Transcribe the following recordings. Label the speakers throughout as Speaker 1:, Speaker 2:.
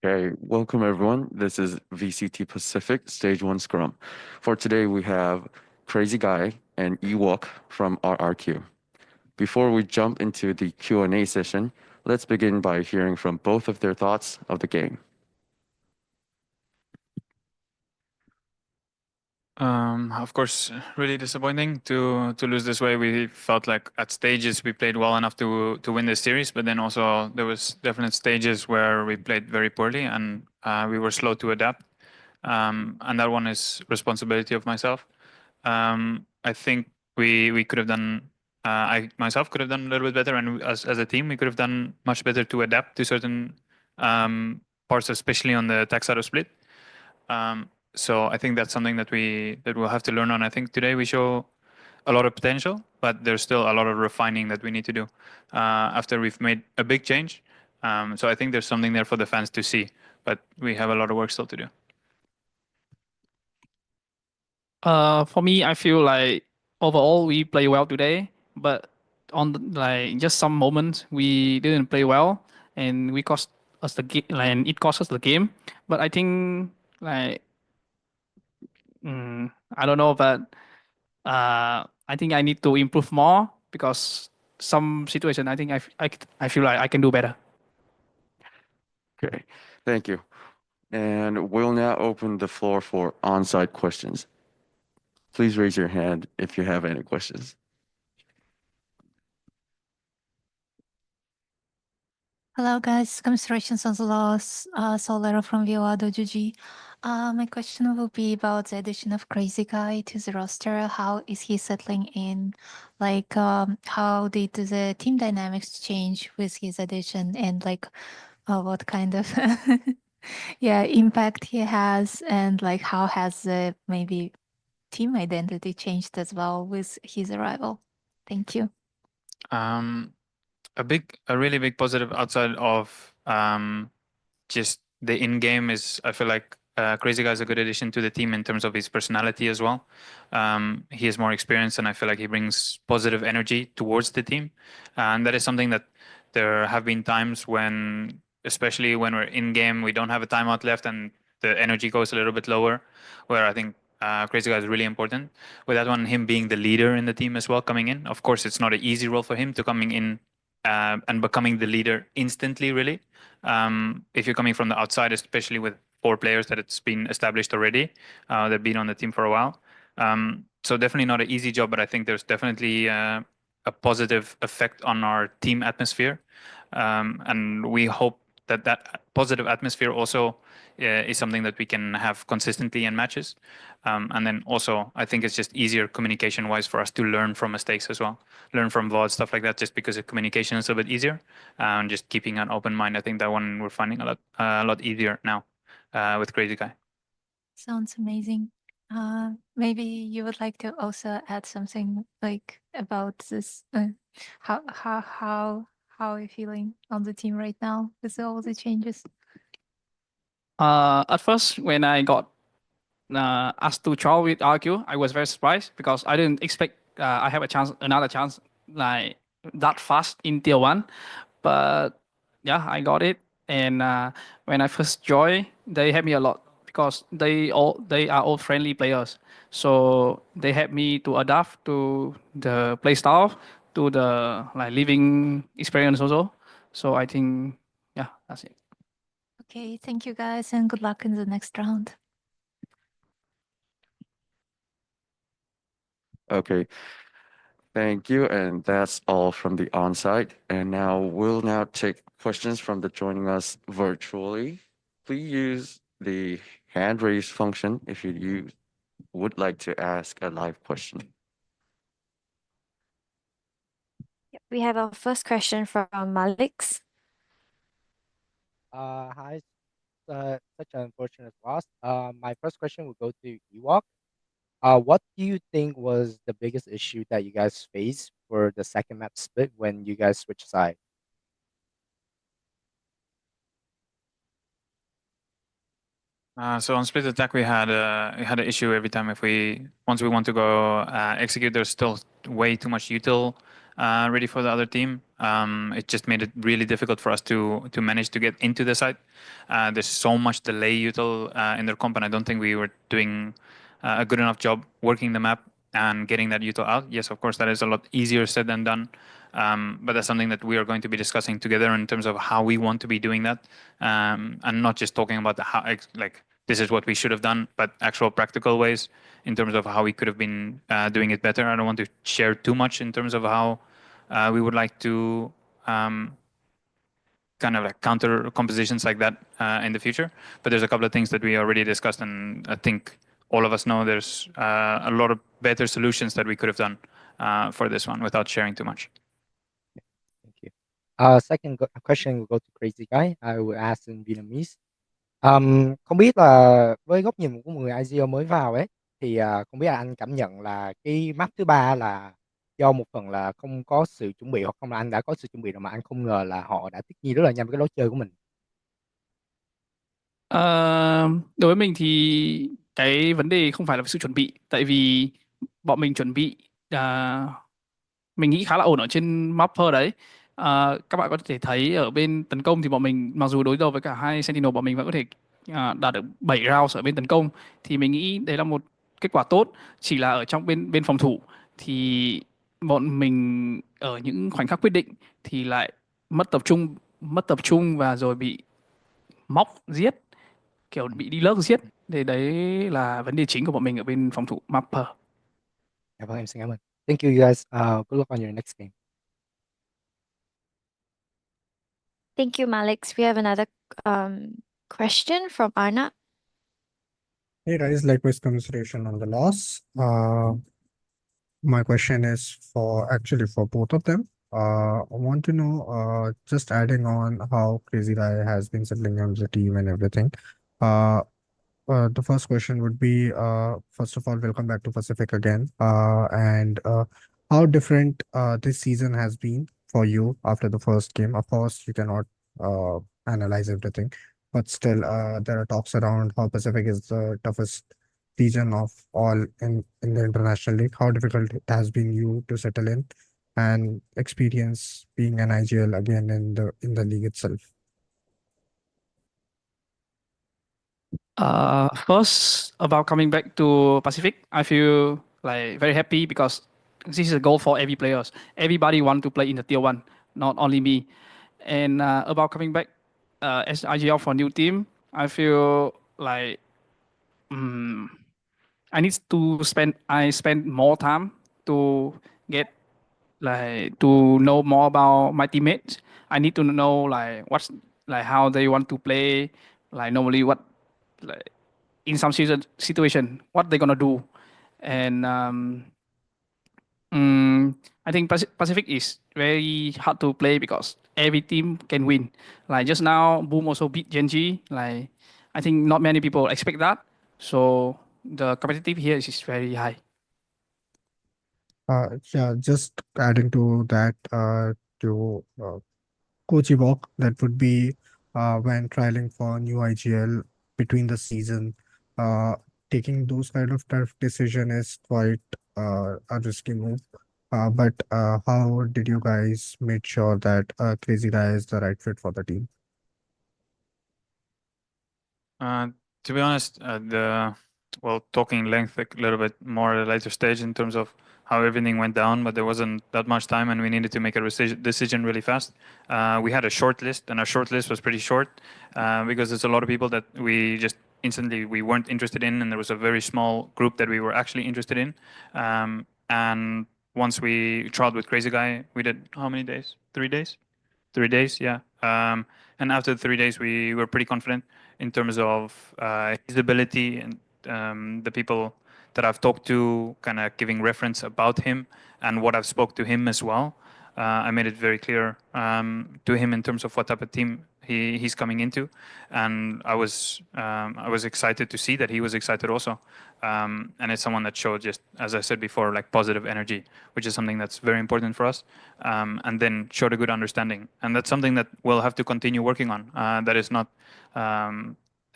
Speaker 1: Okay, welcome everyone. This is VCT Pacific Stage 1 Scrum. For today, we have Crazy Guy and Ewok from RRQ. Before we jump into the Q&A session, let's begin by hearing from both of their thoughts of the game.
Speaker 2: Of course, really disappointing to lose this way. We felt like at stages we played well enough to win this series, but then also there was definite stages where we played very poorly and we were slow to adapt. And that one is responsibility of myself. I think we could have done. I myself could have done a little bit better, and as a team we could have done much better to adapt to certain parts, especially on the attack side of split. So I think that's something that we'll have to learn on. I think today we show a lot of potential, but there's still a lot of refining that we need to do after we've made a big change. So I think there's something there for the fans to see, but we have a lot of work still to do.
Speaker 3: For me, I feel like overall we play well today, but like just some moments we didn't play well, and we cost us the game, like, and it cost us the game. But I think like I don't know, but I think I need to improve more because some situation I think I feel like I can do better.
Speaker 1: Okay, thank you. And we'll now open the floor for on-site questions. Please raise your hand if you have any questions.
Speaker 4: Hello, guys. Congratulations on the loss. Solera from Vioado Juji. My question will be about the addition of Crazy Guy to the roster. How is he settling in? Like, how did the team dynamics change with his addition, and like, what kind of impact he has, and like, how has the maybe team identity changed as well with his arrival? Thank you.
Speaker 2: Um, a really big positive outside of just the in-game is I feel like Crazy Guy is a good addition to the team in terms of his personality as well. He has more experience, and I feel like he brings positive energy towards the team, and that is something that there have been times when, especially when we're in-game, we don't have a timeout left, and the energy goes a little bit lower. Where I think Crazy Guy is really important. With that one, him being the leader in the team as well, coming in. Of course, it's not an easy role for him to coming in and becoming the leader instantly, really. If you're coming from the outside, especially with 4 players that it's been established already, they've been on the team for a while. So definitely not an easy job, but I think there's definitely a positive effect on our team atmosphere. And we hope that that positive atmosphere also is something that we can have consistently in matches. And then also, I think it's just easier communication-wise for us to learn from mistakes as well, learn from VOD, stuff like that, just because the communication is a bit easier. And just keeping an open mind, I think that one we're finding a lot easier now with Crazy Guy.
Speaker 4: Sounds amazing. Maybe you would like to also add something like about this. How are you feeling on the team right now with all the changes?
Speaker 3: At first, when I got asked to trial with RQ, I was very surprised because I didn't expect I have another chance like that fast in tier one. But yeah, I got it. And when I first joined, they helped me a lot because they are all friendly players. So they helped me to adapt to the play style, to the like living experience also. So I think yeah, that's it.
Speaker 4: Okay, thank you guys, and good luck in the next round.
Speaker 1: Okay, thank you. And that's all from the on-site. And now we'll now take questions from the joining us virtually. Please use the hand raise function if you would like to ask a live question.
Speaker 5: We have our first question from Malix.
Speaker 6: Hi, such an unfortunate loss. My first question will go to Ewok. What do you think was the biggest issue that you guys faced for the second map split when you guys switched side?
Speaker 2: So on split attack, we had an issue every time once we want to go execute. There's still way too much util ready for the other team. It just made it really difficult for us to manage to get into the site. There's so much delay util in their comp, and I don't think we were doing a good enough job working the map and getting that util out. Yes, of course, that is a lot easier said than done. But that's something that we are going to be discussing together in terms of how we want to be doing that, and not just talking about how, like, this is what we should have done, but actual practical ways in terms of how we could have been doing it better. I don't want to share too much in terms of how we would like to kind of like counter compositions like that in the future. But there's a couple of things that we already discussed, and I think all of us know there's a lot of better solutions that we could have done for this one without sharing too much.
Speaker 6: Thank you. Second question will go to Crazy Guy. I will ask in Vietnamese. Không biết là với góc nhìn của một người IGL mới vào ấy, thì không biết là anh cảm nhận là cái map thứ ba là do một phần là không có sự chuẩn bị, hoặc không là anh đã có sự chuẩn bị rồi mà anh không ngờ là họ đã thích nghi rất là nhanh với cái lối chơi của mình.
Speaker 3: Đối với mình thì cái vấn đề không phải là sự chuẩn bị, tại vì bọn mình chuẩn bị mình nghĩ khá là ổn ở trên mapper đấy. Các bạn có thể thấy ở bên tấn công thì bọn mình mặc dù đối đầu với cả hai Sentinel, bọn mình vẫn có thể đạt được 7 rounds ở bên tấn công, thì mình nghĩ đấy là một kết quả tốt. Chỉ là ở trong bên bên phòng thủ thì bọn mình ở những khoảnh khắc quyết định thì lại mất tập trung và rồi bị móc giết, kiểu bị đi lướt giết. Thì đấy là vấn đề chính của bọn mình ở bên phòng thủ mapper.
Speaker 6: Dạ vâng, em xin cảm ơn. Thank you guys. Good luck on your next game.
Speaker 5: Thank you, Malik. We have another question from Arnab.
Speaker 7: Hey guys, likewise commiseration on the loss. My question is actually for both of them. I want to know, just adding on how Crazy Guy has been settling on the team and everything. The first question would be, first of all, welcome back to Pacific again. And how different this season has been for you after the first game. Of course, you cannot analyze everything, but still, there are talks around how Pacific is the toughest region of all in the international league. How difficult it has been you to settle in and experience being an IGL again in the league itself.
Speaker 3: First, about coming back to Pacific, I feel like very happy because this is a goal for every players. Everybody want to play in the tier 1, not only me. And about coming back as IGL for new team, I feel like I spend more time to get to know more about my teammates. I need to know how they want to play, normally what in some situation what they're gonna do. And I think Pacific is very hard to play because every team can win. Like just now, Boom also beat Genji. Like I think not many people expect that. So the competitive here is very high.
Speaker 7: Yeah, just adding to that, to Coach Evok, that would be when trialing for new IGL between the season, taking those kind of tough decision is quite a risky move. But how did you guys make sure that Crazy Guy is the right fit for the team?
Speaker 2: To be honest, talking length a little bit more at a later stage in terms of how everything went down, but there wasn't that much time and we needed to make a decision really fast. We had a short list, and our short list was pretty short because there's a lot of people that we just instantly we weren't interested in, and there was a very small group that we were actually interested in. And once we trialed with Crazy Guy, we did how many days? 3 days? 3 days, yeah. And after 3 days, we were pretty confident in terms of his ability and the people that I've talked to, kind of giving reference about him and what I've spoke to him as well. I made it very clear to him in terms of what type of team he's coming into, and I was excited to see that he was excited also. And it's someone that showed, just as I said before, like positive energy, which is something that's very important for us. And then showed a good understanding, and that's something that we'll have to continue working on. That is not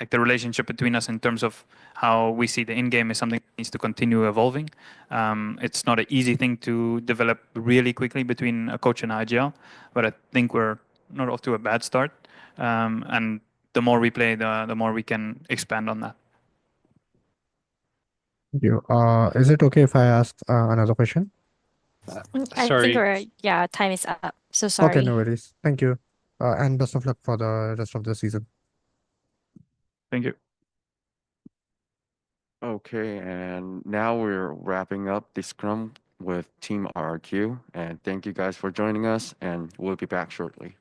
Speaker 2: like the relationship between us in terms of how we see the in game is something that needs to continue evolving. It's not an easy thing to develop really quickly between a coach and IGL, but I think we're not off to a bad start. And the more we play, the more we can expand on that.
Speaker 7: Thank you. Is it okay if I ask another question?
Speaker 5: I think
Speaker 3: Sorry.
Speaker 5: time is up. So
Speaker 7: Okay,
Speaker 5: sorry.
Speaker 7: no worries. Thank you. And best of luck for the rest of the season.
Speaker 2: Thank you.
Speaker 1: Okay, and now we're wrapping up the scrum with Team RRQ. And thank you guys for joining us, and we'll be back shortly.